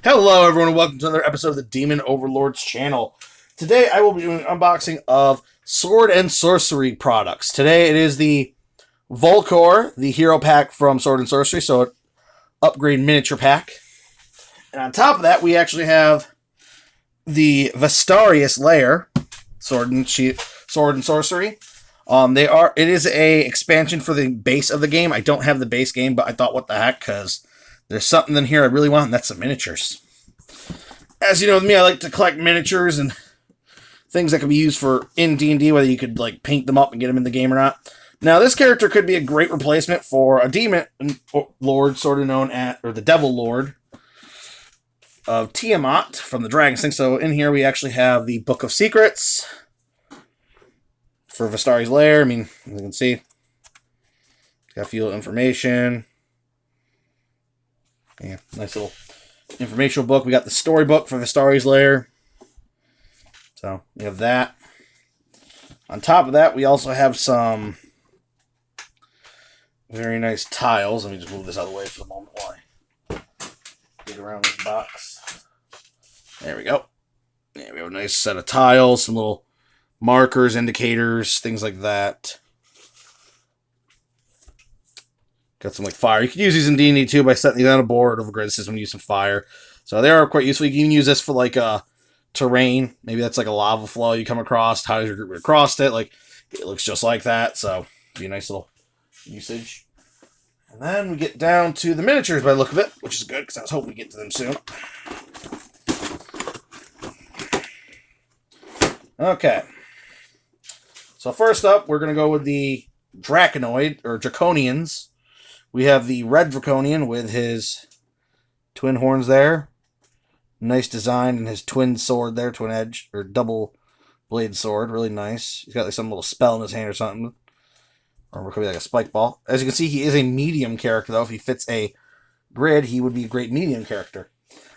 Hello, everyone, and welcome to another episode of the Demon Overlords channel. Today, I will be doing an unboxing of sword and sorcery products. Today, it is the Volkar, the hero pack from Sword and Sorcery, so an upgrade miniature pack. And on top of that, we actually have the Vestarius layer, Sword and Sorcery. It is a expansion for the base of the game. I don't have the base game, but I thought, what the heck, because there's something in here I really want, and that's the miniatures. As you know with me, I like to collect miniatures and things that can be used for in D&D, whether you could like paint them up and get them in the game or not. Now, this character could be a great replacement for a demon lord, sort of known as, or the devil lord of Tiamat from the Dragon's Thing. So in here, we actually have the Book of Secrets for Vestari's Lair. I mean, as you can see, got a few information. Yeah, nice little informational book. We got the storybook for Vestari's Lair. So, we have that. On top of that, we also have some very nice tiles. Let me just move this out of the way for the moment while I get around this box. There we go. Yeah, we have a nice set of tiles, some little markers, indicators, things like that. Got some like fire. You can use these in D&D too by setting these on a board over grid system and use some fire. So they are quite useful. You can even use this for like terrain. Maybe that's like a lava flow you come across. How does your group across it? Like it looks just like that. So be a nice little usage. And then we get down to the miniatures by the look of it, which is good because I was hoping we get to them soon. Okay. So first up, we're gonna go with the Draconoid or Draconians. We have the red Draconian with his twin horns there. Nice design, and his twin sword there, twin edge, or double blade sword. Really nice. He's got like some little spell in his hand or something. Or it could be like a spike ball. As you can see, he is a medium character, though. If he fits a grid, he would be a great medium character.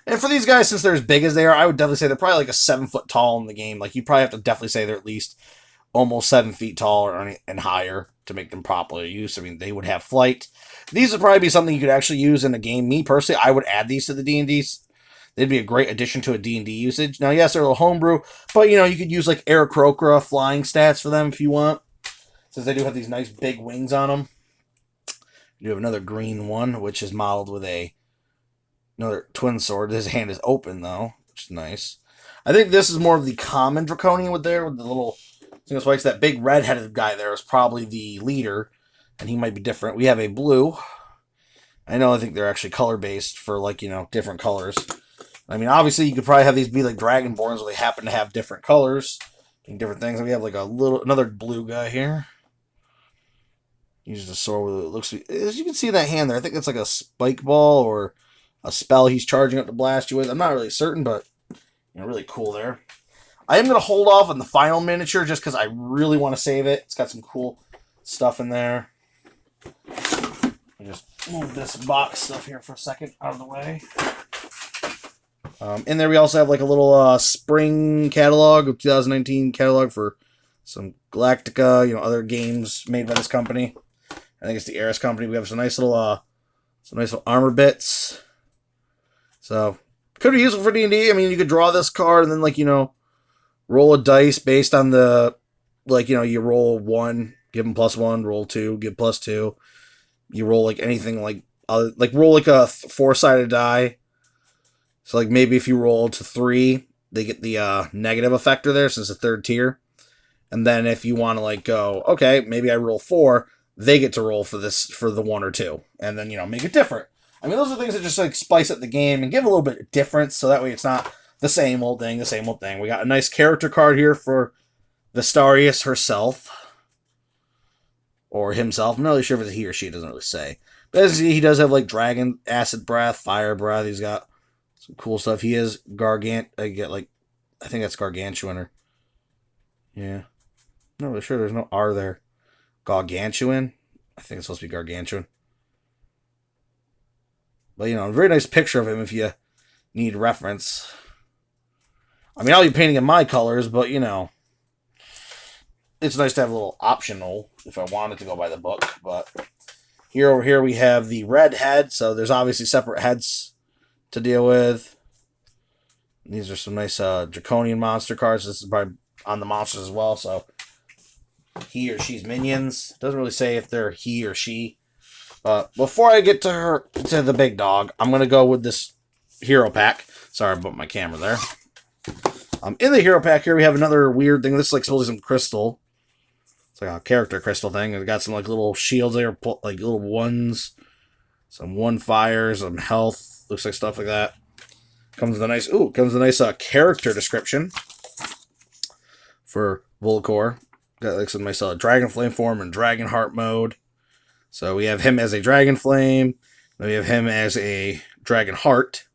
And for these guys, since they're as big as they are, I would definitely say they're probably like a 7 foot tall in the game. Like, you probably have to definitely say they're at least almost 7 feet tall and higher to make them properly used. I mean, they would have flight. These would probably be something you could actually use in a game. Me, personally, I would add these to the D&Ds. They'd be a great addition to a D&D usage. Now, yes, they're a little homebrew, but, you know, you could use, like, Aarakocra flying stats for them if you want, since they do have these nice big wings on them. You have another green one, which is modeled with another twin sword. His hand is open, though, which is nice. I think this is more of the common Draconian with the little single spikes. That big red-headed guy there is probably the leader, and he might be different. We have a blue. I think they're actually color-based for, like, you know, different colors. I mean, obviously, you could probably have these be like Dragonborns where they happen to have different colors and different things. And we have like another blue guy here. Uses a sword with it looks. As you can see that hand there, I think it's like a spike ball or a spell he's charging up to blast you with. I'm not really certain, but you know, really cool there. I am going to hold off on the final miniature just because I really want to save it. It's got some cool stuff in there. Let me just move this box stuff here for a second out of the way. In there we also have like a little spring catalog of 2019 catalog for some Galactica, you know, other games made by this company. I think it's the Eris company. We have some nice little armor bits. So could be useful for D&D. I mean, you could draw this card and then, like, you know, roll a dice based on the, like, you know, you roll 1, give them +1, roll 2, give +2. You roll like anything like roll like a 4-sided die. So, like, maybe if you roll to 3, they get the negative effector there since it's a 3rd tier. And then if you want to, like, go, okay, maybe I roll 4, they get to roll for the 1 or 2. And then, you know, make it different. I mean, those are things that just, like, spice up the game and give a little bit of difference, so that way it's not the same old thing, the same old thing. We got a nice character card here for Vestarius herself. Or himself. I'm not really sure if it's he or she, it doesn't really say. But as you see, he does have, like, dragon, acid breath, fire breath. He's got some cool stuff. He is I think that's gargantuan or... Yeah. I'm not really sure. There's no R there. Gargantuan? I think it's supposed to be gargantuan. But, you know, a very nice picture of him if you need reference. I mean, I'll be painting in my colors, but, you know, it's nice to have a little optional if I wanted to go by the book. But over here we have the red head, so there's obviously separate heads to deal with. These are some nice draconian monster cards. This is probably on the monsters as well, so he or she's minions. Doesn't really say if they're he or she. But before I get to the big dog, I'm gonna go with this hero pack. Sorry about my camera there. In the hero pack here, we have another weird thing. This is like supposedly some crystal. It's like a character crystal thing. It's got some like little shields there, like little ones. Some one fire, some health. Looks like stuff like that. Comes with a nice character description for Volkar. Got like some nice dragon flame form and dragon heart mode. So we have him as a dragon flame. Then we have him as a dragon heart.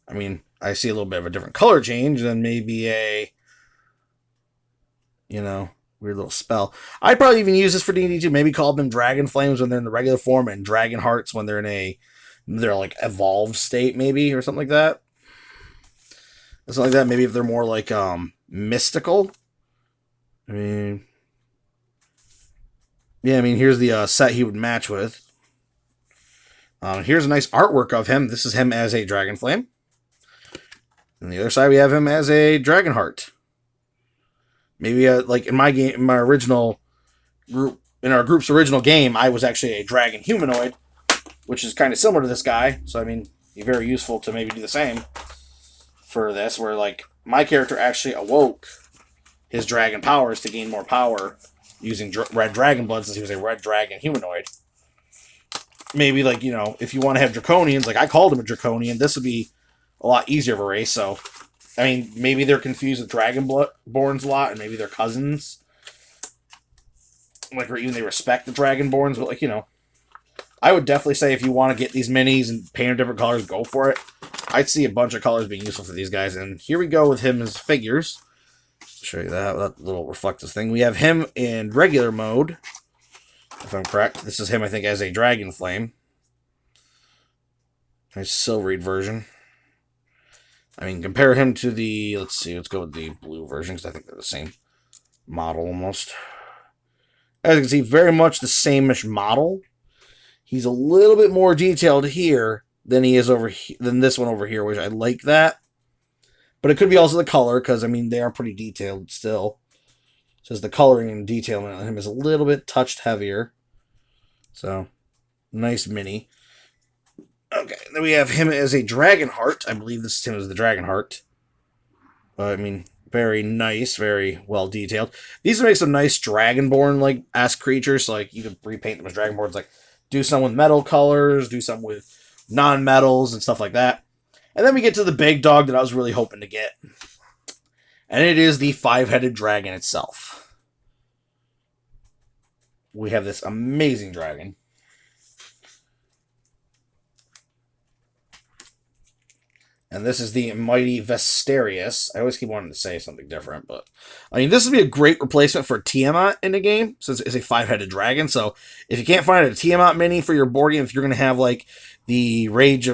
I mean, I see a little bit of a different color change than maybe a, weird little spell. I'd probably even use this for D&D too. Maybe call them dragon flames when they're in the regular form and dragon hearts when they're in they're like evolved state maybe or something like that. Something like that. Maybe if they're more like mystical. I mean, yeah, here's the set he would match with. Here's a nice artwork of him. This is him as a dragon flame. On the other side, we have him as a dragon heart. Maybe like in my game, in my original group, in our group's original game, I was actually a dragon humanoid, which is kind of similar to this guy. So be very useful to maybe do the same for this, where like my character actually awoke his dragon powers to gain more power using red dragon blood, since he was a red dragon humanoid. Maybe like if you want to have draconians, like I called him a draconian, this would be a lot easier of a race. So maybe they're confused with dragonborns a lot, and maybe they're cousins. Like, or even they respect the dragonborns, but like I would definitely say if you want to get these minis and paint them different colors, go for it. I'd see a bunch of colors being useful for these guys, and here we go with him as figures. Show you that little reflective thing. We have him in regular mode, if I'm correct. This is him, I think, as a dragon flame. Nice silvery version. Compare him to the, let's go with the blue version, because I think they're the same model almost. As you can see, very much the same-ish model. He's a little bit more detailed here than he is than this one over here, which I like that. But it could be also the color, because, they are pretty detailed still. It says the coloring and detailing on him is a little bit touched heavier. So, nice mini. Okay, then we have him as a dragon heart. I believe this is him as the dragon heart. Very nice, very well detailed. These make some nice dragonborn-like-esque creatures. So, like, you could repaint them as dragonborns. Like, do some with metal colors, do some with non-metals and stuff like that. And then we get to the big dog that I was really hoping to get. And it is the five-headed dragon itself. We have this amazing dragon. And this is the mighty Vesterius. I always keep wanting to say something different, but this would be a great replacement for Tiamat in the game, since it's a five-headed dragon. So if you can't find a Tiamat mini for your board game, if you're going to have like the Rage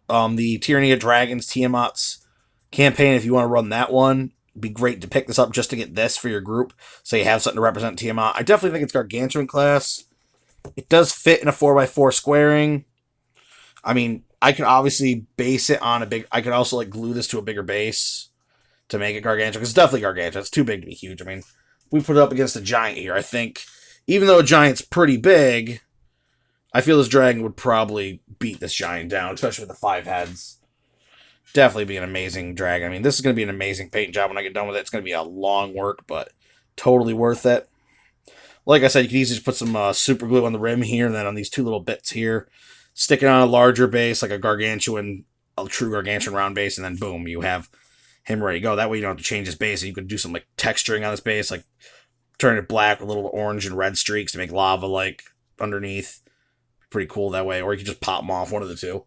of the Tyranny of Dragons Tiamat's campaign, if you want to run that one, it'd be great to pick this up just to get this for your group, so you have something to represent Tiamat. I definitely think it's gargantuan class. It does fit in a 4x4 squaring. I could obviously base it on I could also like glue this to a bigger base to make it gargantuan, because it's definitely gargantuan. It's too big to be huge. We put it up against a giant here. I think, even though a giant's pretty big, I feel this dragon would probably beat this giant down, especially with the 5 heads. Definitely be an amazing dragon. This is going to be an amazing paint job when I get done with it. It's going to be a long work, but totally worth it. Like I said, you can easily just put some super glue on the rim here, and then on these 2 little bits here. Stick it on a larger base, like a true gargantuan round base, and then boom, you have him ready to go. That way you don't have to change his base, and you could do some like texturing on this base, like turn it black with little orange and red streaks to make lava like underneath. Pretty cool that way. Or you can just pop them off, one of the two.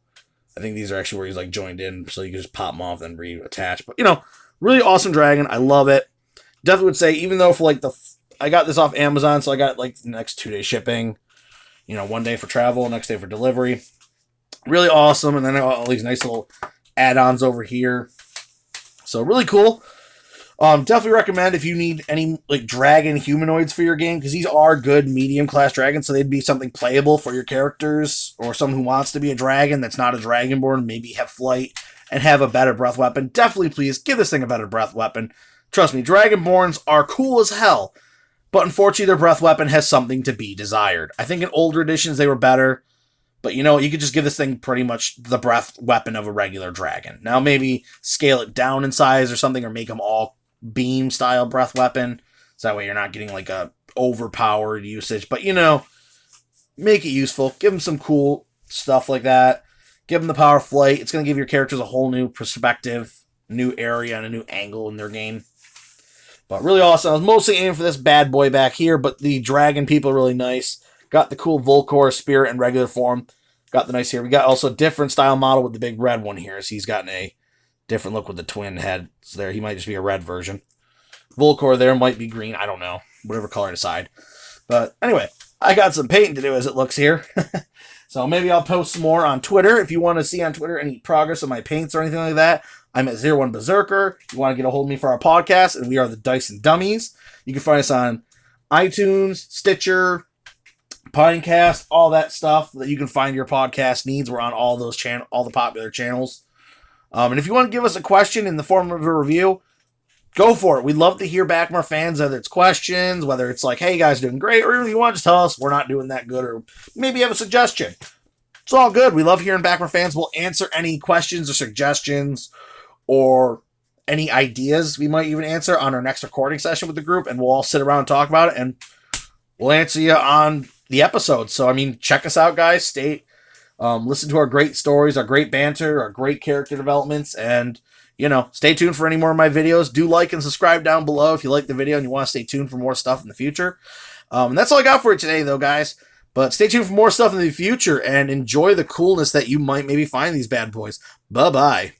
I think these are actually where he's like joined in, so you can just pop them off and reattach. But really awesome dragon. I love it. Definitely would say, even though for like I got this off Amazon, so I got like the next 2-day shipping. 1 day for travel, next day for delivery. Really awesome. And then all these nice little add-ons over here. So really cool. Definitely recommend if you need any like dragon humanoids for your game, because these are good medium class dragons, so they'd be something playable for your characters, or someone who wants to be a dragon that's not a dragonborn, maybe have flight and have a better breath weapon, definitely please give this thing a better breath weapon. Trust me, Dragonborns are cool as hell, but unfortunately their breath weapon has something to be desired. I think in older editions they were better, but you know, you could just give this thing pretty much the breath weapon of a regular dragon. Now maybe scale it down in size or something, or make them all beam style breath weapon, so that way you're not getting like a overpowered usage. But you know, make it useful. Give them some cool stuff like that. Give them the power of flight. It's going to give your characters a whole new perspective, new area, and a new angle in their game. But really awesome. I was mostly aiming for this bad boy back here, but the dragon people are really nice. Got the cool volkar spirit in regular form. Got the nice here. We got also a different style model with the big red one here. So he's gotten a different look with the twin heads there. He might just be a red version. Volkar there might be green. I don't know. Whatever color I decide. But anyway, I got some painting to do as it looks here. So maybe I'll post some more on Twitter. If you want to see on Twitter any progress of my paints or anything like that, I'm at 01 Berserker. If you want to get a hold of me for our podcast, and we are the Dice and Dummies. You can find us on iTunes, Stitcher, Pinecast, all that stuff that you can find your podcast needs. We're on all those all the popular channels. And if you want to give us a question in the form of a review, go for it. We'd love to hear back from our fans, whether it's questions, whether it's like, hey, you guys are doing great, or if you want to just tell us we're not doing that good, or maybe you have a suggestion. It's all good. We love hearing back from our fans. We'll answer any questions or suggestions or any ideas we might even answer on our next recording session with the group, and we'll all sit around and talk about it, and we'll answer you on the episode. So, I mean, check us out, guys. Listen to our great stories, our great banter, our great character developments, and you know, stay tuned for any more of my videos. Do like and subscribe down below if you like the video and you want to stay tuned for more stuff in the future. And that's all I got for you today, though, guys. But stay tuned for more stuff in the future and enjoy the coolness that you might maybe find in these bad boys. Bye-bye.